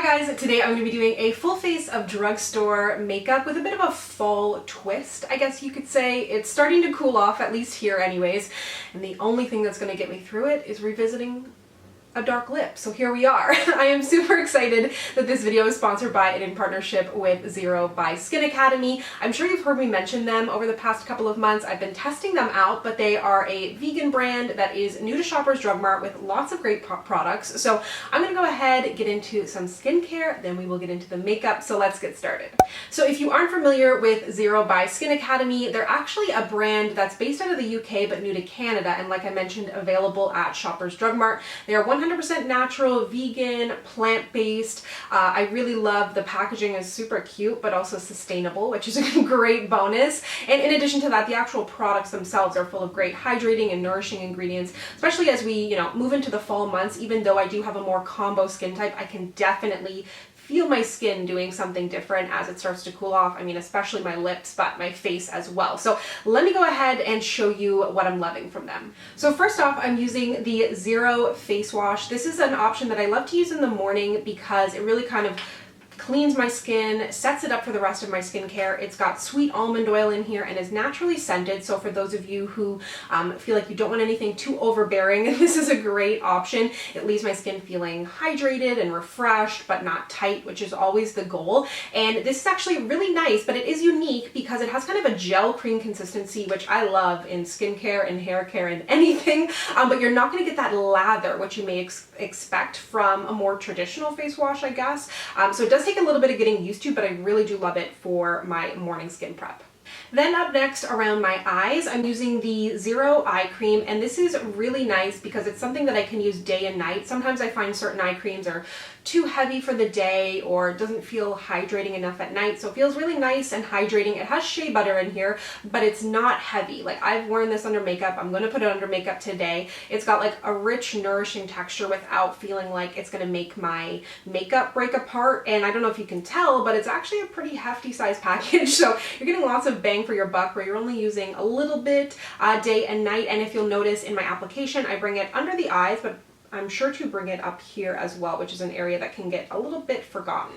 Hi guys, today I'm going to be doing a full face of drugstore makeup with a bit of a fall twist, I guess you could say. It's starting to cool off, at least here anyways, and the only thing that's going to get me through it is revisiting a dark lip. So here we are. I am super excited that this video is sponsored by and in partnership with Zero by Skin Academy. I'm sure you've heard me mention them over the past couple of months. I've been testing them out, but they are a vegan brand that is new to Shoppers Drug Mart with lots of great products. So I'm going to go ahead, get into some skincare, then we will get into the makeup. So let's get started. So if you aren't familiar with Zero by Skin Academy, they're actually a brand that's based out of the UK but new to Canada, and like I mentioned, available at Shoppers Drug Mart. They are 100% natural, vegan, plant-based. I really love the packaging is super cute but also sustainable, which is a great bonus. And in addition to that, the actual products themselves are full of great hydrating and nourishing ingredients, especially as we, move into the fall months. Even though I do have a more combo skin type, I can definitely feel my skin doing something different as it starts to cool off. I mean, especially my lips, but my face as well. So let me go ahead and show you what I'm loving from them. So first off, I'm using the Zero face wash. This is an option that I love to use in the morning because it really kind of cleans my skin, sets it up for the rest of my skincare. It's got sweet almond oil in here and is naturally scented. So for those of you who feel like you don't want anything too overbearing, this is a great option. It leaves my skin feeling hydrated and refreshed, but not tight, which is always the goal. And this is actually really nice, but it is unique because it has kind of a gel cream consistency, which I love in skincare and hair care and anything. But you're not going to get that lather, which you may expect from a more traditional face wash, I guess. So it does take a little bit of getting used to, but I really do love it for my morning skin prep. Then up next, around my eyes, I'm using the Zero eye cream, and this is really nice because it's something that I can use day and night. Sometimes I find certain eye creams are too heavy for the day or doesn't feel hydrating enough at night, so it feels really nice and hydrating. It has shea butter in here, but it's not heavy. Like, I've worn this under makeup. I'm going to put it under makeup today. It's got like a rich, nourishing texture without feeling like it's going to make my makeup break apart. And I don't know if you can tell, but it's actually a pretty hefty size package, so you're getting lots of bang for your buck where you're only using a little bit day and night. And if you'll notice in my application, I bring it under the eyes, but I'm sure to bring it up here as well, which is an area that can get a little bit forgotten.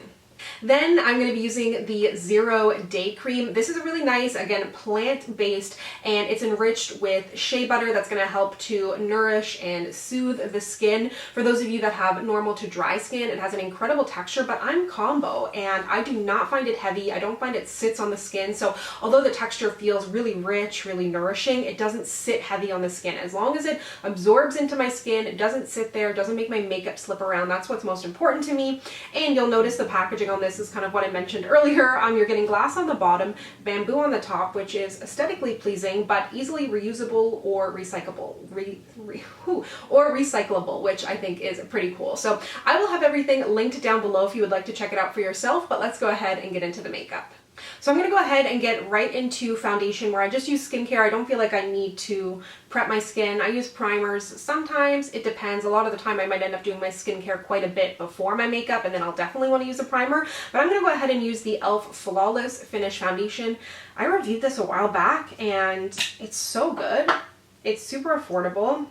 Then I'm going to be using the Zero Day Cream. This is really nice, again, plant-based, and it's enriched with shea butter that's going to help to nourish and soothe the skin. For those of you that have normal to dry skin, it has an incredible texture, but I'm combo, and I do not find it heavy. I don't find it sits on the skin, so although the texture feels really rich, really nourishing, it doesn't sit heavy on the skin. As long as it absorbs into my skin, it doesn't sit there, it doesn't make my makeup slip around. That's what's most important to me. And you'll notice the packaging on this is kind of what I mentioned earlier. You're getting glass on the bottom, bamboo on the top, which is aesthetically pleasing, but easily reusable or recyclable, which I think is pretty cool. So I will have everything linked down below if you would like to check it out for yourself, but let's go ahead and get into the makeup. So I'm going to go ahead and get right into foundation, where I just use skincare. I don't feel like I need to prep my skin. I use primers sometimes. It depends. A lot of the time I might end up doing my skincare quite a bit before my makeup, and then I'll definitely want to use a primer. But I'm going to go ahead and use the e.l.f. Flawless Finish Foundation. I reviewed this a while back, and it's so good. It's super affordable.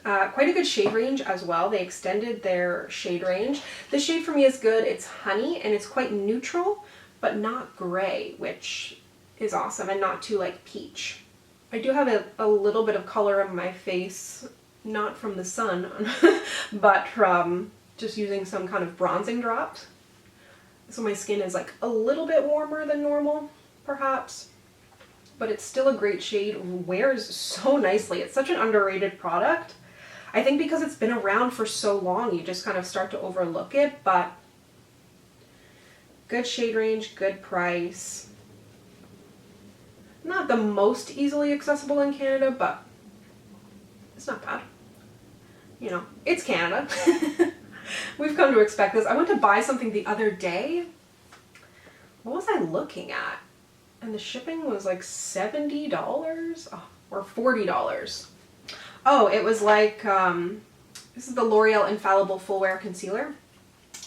Quite a good shade range as well. They extended their shade range. The shade for me is good. It's honey, and it's quite neutral, but not gray, which is awesome, and not too like peach. I do have a little bit of color in my face, not from the sun, but from just using some kind of bronzing drops. So my skin is like a little bit warmer than normal, perhaps, but it's still a great shade, wears so nicely. It's such an underrated product. I think because it's been around for so long, you just kind of start to overlook it, but good shade range, good price. Not the most easily accessible in Canada, but it's not bad. It's Canada. We've come to expect this. I went to buy something the other day. What was I looking at? And the shipping was like $70 or $40. Oh, it was like, this is the L'Oreal Infallible Full Wear Concealer.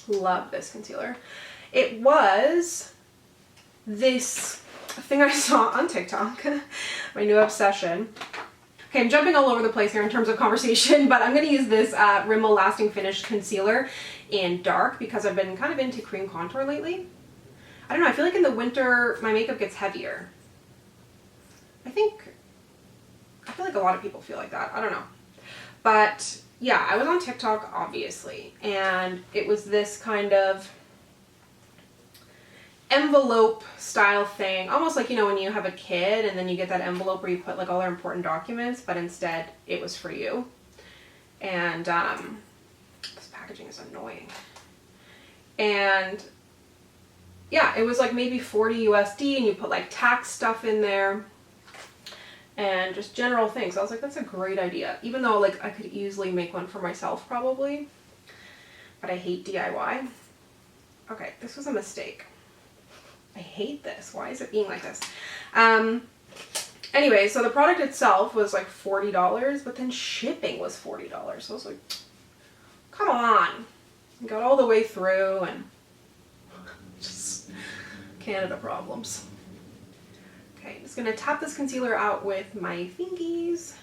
Love this concealer. It was this thing I saw on TikTok, my new obsession. Okay, I'm jumping all over the place here in terms of conversation, but I'm going to use this Rimmel Lasting Finish Concealer in dark because I've been kind of into cream contour lately. I don't know, I feel like in the winter my makeup gets heavier. I feel like a lot of people feel like that. I don't know. But yeah, I was on TikTok, obviously, and it was this kind of envelope style thing, almost like, you know, when you have a kid and then you get that envelope where you put like all their important documents, but instead it was for you. And this packaging is annoying. And yeah, it was like maybe 40 USD, and you put like tax stuff in there and just general things. I was like, that's a great idea, even though like I could easily make one for myself probably, but I hate DIY. Okay, this was a mistake. I hate this. Why is it being like this? Anyway, so the product itself was like $40, but then shipping was $40. So I was like, come on. Got all the way through, and just Canada problems. Okay, I'm just going to tap this concealer out with my fingies.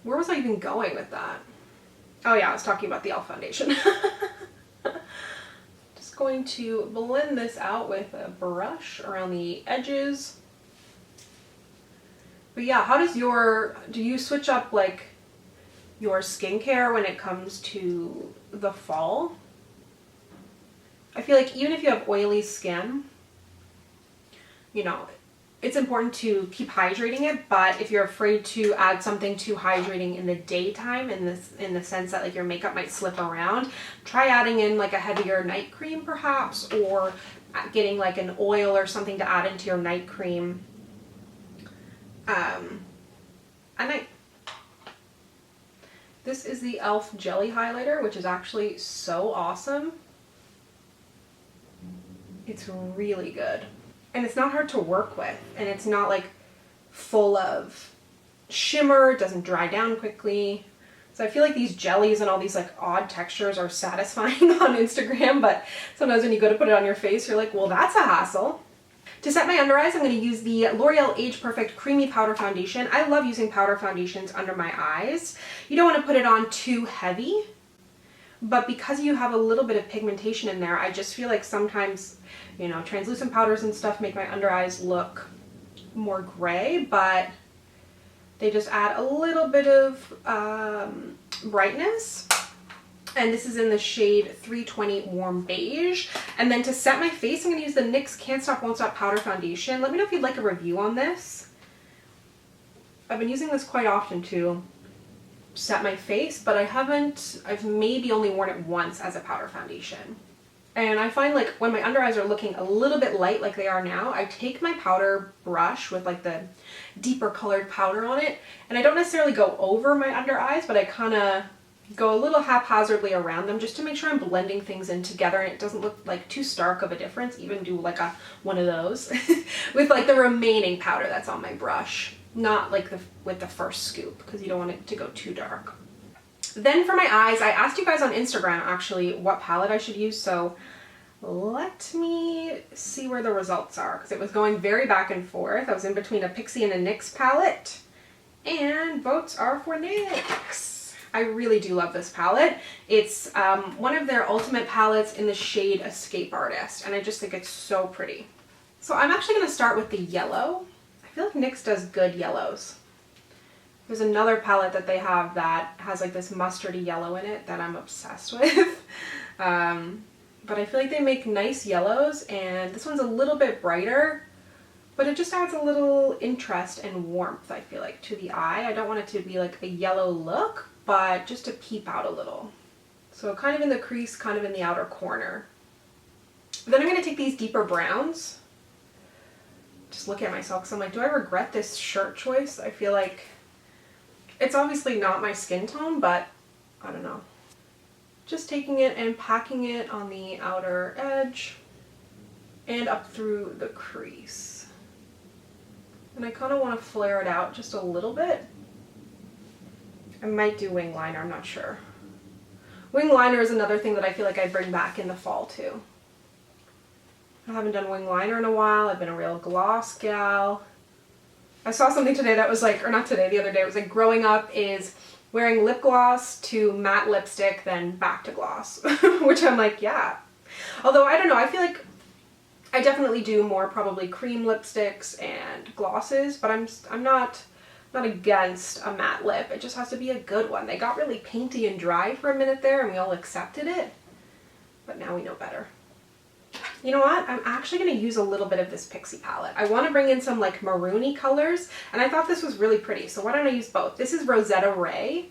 Where was I even going with that? Oh yeah, I was talking about the e.l.f. foundation. Just going to blend this out with a brush around the edges. But yeah, how does do you switch up like your skincare when it comes to the fall? I feel like even if you have oily skin, you know, it's important to keep hydrating it, but if you're afraid to add something too hydrating in the daytime, in the sense that like your makeup might slip around, try adding in like a heavier night cream perhaps, or getting like an oil or something to add into your night cream at night. This is the e.l.f. Jelly Highlighter, which is actually so awesome. It's really good. And it's not hard to work with, and it's not like full of shimmer, it doesn't dry down quickly. So I feel like these jellies and all these like odd textures are satisfying on Instagram, but sometimes when you go to put it on your face, you're like, well, that's a hassle. To set my under eyes, I'm going to use the L'Oreal Age Perfect Creamy Powder Foundation. I love using powder foundations under my eyes. You don't want to put it on too heavy, but because you have a little bit of pigmentation in there, I just feel like sometimes, you know, translucent powders and stuff make my under eyes look more gray, but they just add a little bit of brightness. And this is in the shade 320 Warm Beige. And then to set my face, I'm going to use the NYX Can't Stop Won't Stop Powder Foundation. Let me know if you'd like a review on this. I've been using this quite often to set my face, but I've maybe only worn it once as a powder foundation. And I find like when my under eyes are looking a little bit light like they are now, I take my powder brush with like the deeper colored powder on it, and I don't necessarily go over my under eyes, but I kind of go a little haphazardly around them just to make sure I'm blending things in together and it doesn't look like too stark of a difference. Even do like one of those with like the remaining powder that's on my brush, not like with the first scoop, because you don't want it to go too dark. Then for my eyes, I asked you guys on Instagram actually what palette I should use, so let me see where the results are, because it was going very back and forth. I was in between a Pixi and a NYX palette, and votes are for NYX. I really do love this palette. It's one of their ultimate palettes in the shade Escape Artist, and I just think it's so pretty. So I'm actually going to start with the yellow. I feel like NYX does good yellows. There's another palette that they have that has like this mustardy yellow in it that I'm obsessed with. But I feel like they make nice yellows, and this one's a little bit brighter, but it just adds a little interest and warmth, I feel like, to the eye. I don't want it to be like a yellow look, but just to peep out a little. So kind of in the crease, kind of in the outer corner. Then I'm going to take these deeper browns. Just look at myself because I'm like, do I regret this shirt choice? I feel like it's obviously not my skin tone, but I don't know. Just taking it and packing it on the outer edge and up through the crease. And I kind of want to flare it out just a little bit. I might do wing liner, I'm not sure. Wing liner is another thing that I feel like I bring back in the fall too. I haven't done wing liner in a while. I've been a real gloss gal. I saw something today that was like, or not today, the other day, it was like growing up is wearing lip gloss to matte lipstick, then back to gloss, which I'm like, yeah. Although, I don't know, I feel like I definitely do more probably cream lipsticks and glosses, but I'm not against a matte lip. It just has to be a good one. They got really painty and dry for a minute there and we all accepted it, but now we know better. You know what? I'm actually going to use a little bit of this Pixi palette. I want to bring in some like maroony colors, and I thought this was really pretty, so why don't I use both? This is Rosetta Ray,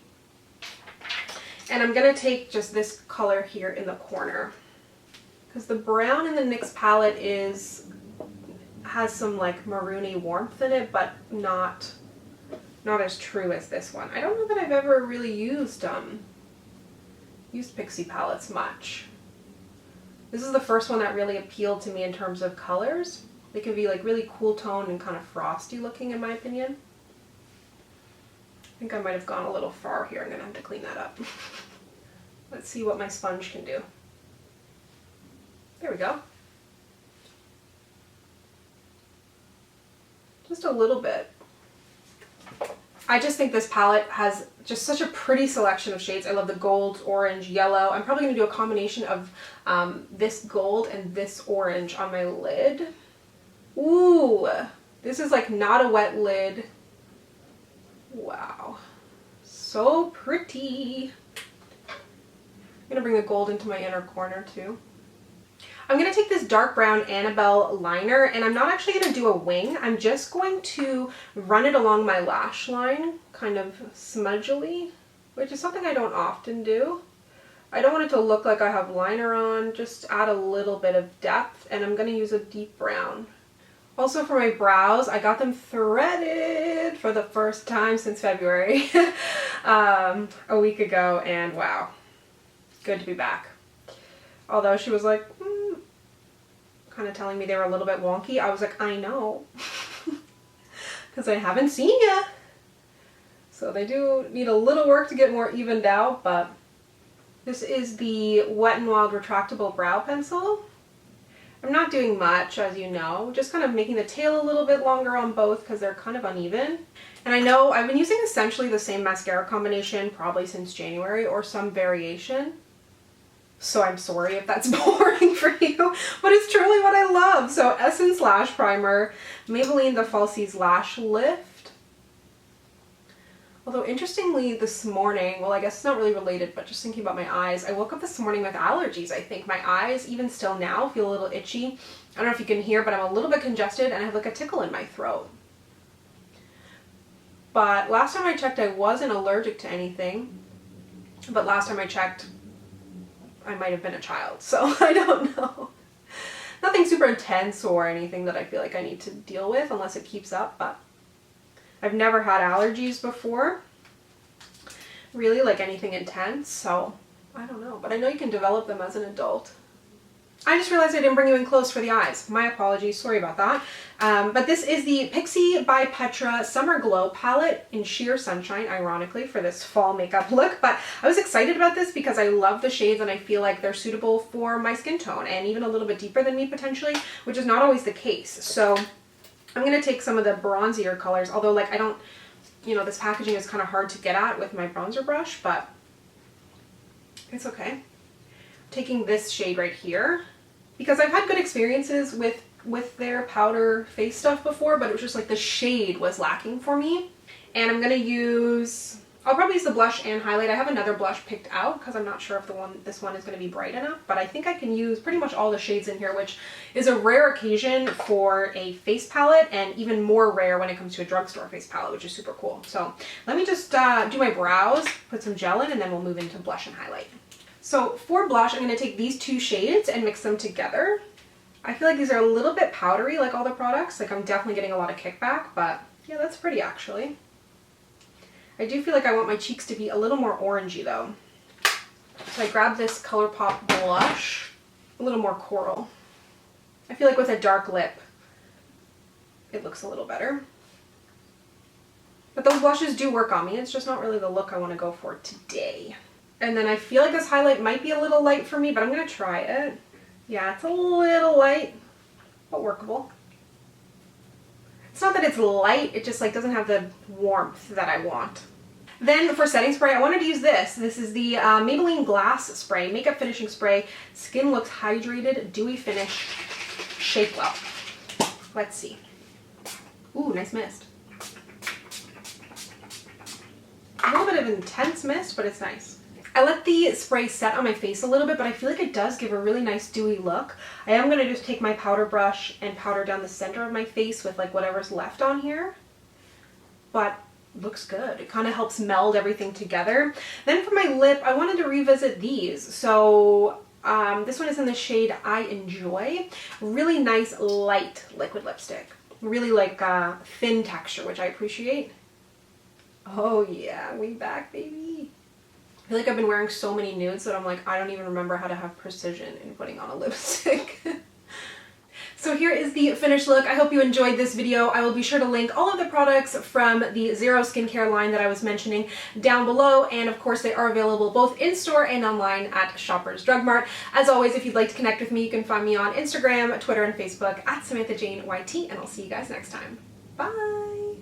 and I'm going to take just this color here in the corner, because the brown in the NYX palette has some like maroony warmth in it, but not as true as this one. I don't know that I've ever really used Pixi palettes much. This is the first one that really appealed to me in terms of colors. They can be like really cool toned and kind of frosty looking in my opinion. I think I might have gone a little far here. I'm gonna have to clean that up. Let's see what my sponge can do. There we go. Just a little bit. I just think this palette has just such a pretty selection of shades. I love the gold, orange, yellow. I'm probably going to do a combination of this gold and this orange on my lid. Ooh, this is like not a wet lid. Wow, so pretty. I'm going to bring the gold into my inner corner too. I'm going to take this dark brown Annabelle Liner, and I'm not actually going to do a wing. I'm just going to run it along my lash line, kind of smudgily, which is something I don't often do. I don't want it to look like I have liner on, just add a little bit of depth, and I'm going to use a deep brown. Also for my brows, I got them threaded for the first time since February, a week ago, and wow, good to be back. Although she was like, kind of telling me they were a little bit wonky. I was like, I know, because I haven't seen ya. So they do need a little work to get more evened out, but this is the Wet n Wild Retractable Brow Pencil. I'm not doing much, as you know, just kind of making the tail a little bit longer on both because they're kind of uneven. And I know I've been using essentially the same mascara combination probably since January or some variation. So I'm sorry if that's boring for you, but it's truly what I love. So Essence Lash Primer, Maybelline the Falsies Lash Lift. Although interestingly this morning, well I guess it's not really related, but just thinking about my eyes, I woke up this morning with allergies, I think. My eyes, even still now, feel a little itchy. I don't know if you can hear, but I'm a little bit congested and I have like a tickle in my throat. But last time I checked I wasn't allergic to anything, but last time I checked I might have been a child, so I don't know. Nothing super intense or anything that I feel like I need to deal with unless it keeps up, but I've never had allergies before, really, like anything intense, so I don't know. But I know you can develop them as an adult. I just realized I didn't bring you in close for the eyes. My apologies, sorry about that. But this is the Pixi by Petra Summer Glow palette in Sheer Sunshine, ironically, for this fall makeup look. But I was excited about this because I love the shades and I feel like they're suitable for my skin tone and even a little bit deeper than me potentially, which is not always the case. So I'm going to take some of the bronzier colors, although like I don't, you know, this packaging is kind of hard to get at with my bronzer brush, but it's okay. Taking this shade right here, because I've had good experiences with their powder face stuff before, but it was just like the shade was lacking for me. And I'm gonna use, I'll probably use the blush and highlight. I have another blush picked out because I'm not sure if this one is gonna be bright enough, but I think I can use pretty much all the shades in here, which is a rare occasion for a face palette and even more rare when it comes to a drugstore face palette, which is super cool. So let me just do my brows, put some gel in, and then we'll move into blush and highlight. So for blush, I'm going to take these two shades and mix them together. I feel like these are a little bit powdery like all the products. Like I'm definitely getting a lot of kickback, but yeah, that's pretty actually. I do feel like I want my cheeks to be a little more orangey though. So I grabbed this Colourpop Blush, a little more coral. I feel like with a dark lip, it looks a little better. But those blushes do work on me. It's just not really the look I want to go for today. And then I feel like this highlight might be a little light for me, but I'm going to try it. Yeah, it's a little light, but workable. It's not that it's light, it just like doesn't have the warmth that I want. Then for setting spray, I wanted to use this. This is the Maybelline Glass Spray, Makeup Finishing Spray. Skin looks hydrated, dewy finish, shape well. Let's see. Ooh, nice mist. A little bit of intense mist, but it's nice. I let the spray set on my face a little bit, but I feel like it does give a really nice dewy look. I am going to just take my powder brush and powder down the center of my face with like whatever's left on here. But looks good. It kind of helps meld everything together. Then for my lip, I wanted to revisit these. So this one is in the shade I Enjoy. Really nice light liquid lipstick. Really like thin texture, which I appreciate. Oh yeah, we back, baby. I feel like I've been wearing so many nudes that I'm like, I don't even remember how to have precision in putting on a lipstick. So here is the finished look. I hope you enjoyed this video. I will be sure to link all of the products from the Zero skincare line that I was mentioning down below. And of course, they are available both in-store and online at Shoppers Drug Mart. As always, if you'd like to connect with me, you can find me on Instagram, Twitter, and Facebook at SamanthaJaneYT, and I'll see you guys next time. Bye!